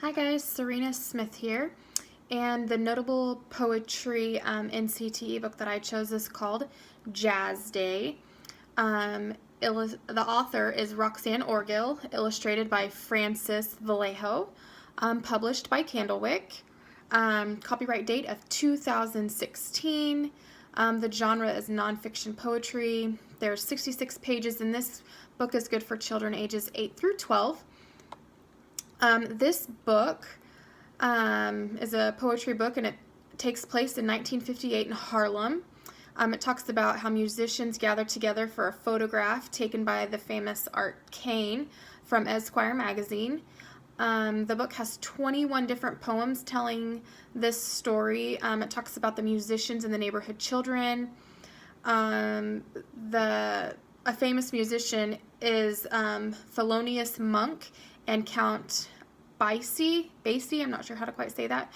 Hi guys, Serena Smith here, and the notable poetry NCTE book that I chose is called Jazz Day. The author is Roxanne Orgill, illustrated by Francis Vallejo, published by Candlewick. Copyright date of 2016. The genre is nonfiction poetry. There's 66 pages, and this book is good for children ages 8 through 12. This book is a poetry book, and it takes place in 1958 in Harlem. It talks about how musicians gather together for a photograph taken by the famous Art Kane from Esquire magazine. The book has 21 different poems telling this story. It talks about the musicians and the neighborhood children. A famous musician is Thelonious Monk and Count Basie, I'm not sure how to quite say that,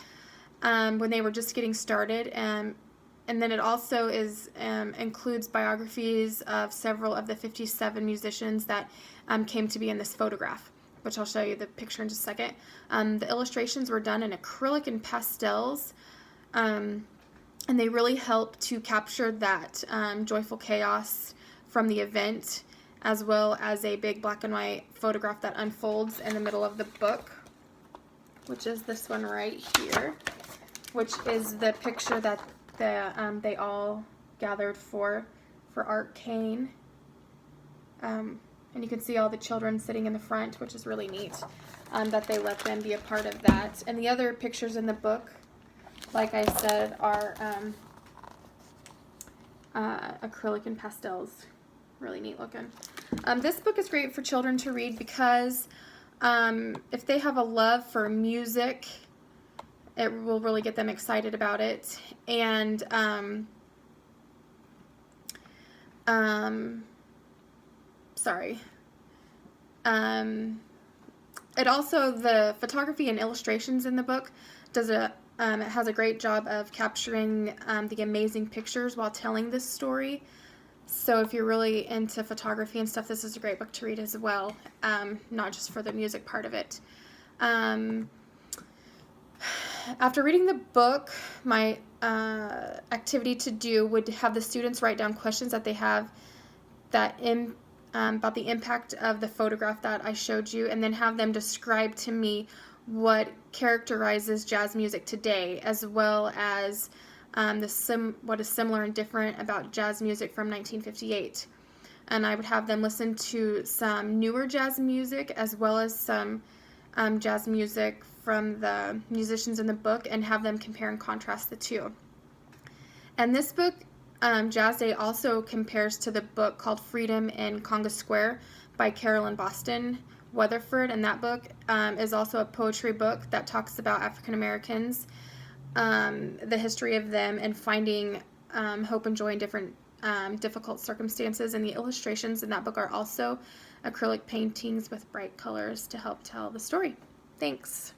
when they were just getting started. And then it also includes biographies of several of the 57 musicians that came to be in this photograph, which I'll show you the picture in just a second. The illustrations were done in acrylic and pastels, and they really help to capture that joyful chaos from the event, as well as a big black and white photograph that unfolds in the middle of the book, which is this one right here, which is the picture that they all gathered for Art Kane. And you can see all the children sitting in the front, which is really neat, that they let them be a part of that. And the other pictures in the book, like I said, are acrylic and pastels. Really neat looking. This book is great for children to read because if they have a love for music, it will really get them excited about it. And it also, the photography and illustrations in the book it has a great job of capturing the amazing pictures while telling this story. So if you're really into photography and stuff, this is a great book to read as well, not just for the music part of it. After reading the book, my activity to do would have the students write down questions that they have about the impact of the photograph that I showed you, and then have them describe to me what characterizes jazz music today, as well as what is similar and different about jazz music from 1958. And I would have them listen to some newer jazz music, as well as some jazz music from the musicians in the book, and have them compare and contrast the two. And this book, Jazz Day, also compares to the book called Freedom in Conga Square by Carolyn Boston Weatherford, and that book is also a poetry book that talks about African Americans, the history of them, and finding hope and joy in different difficult circumstances. And the illustrations in that book are also acrylic paintings with bright colors to help tell the story. Thanks.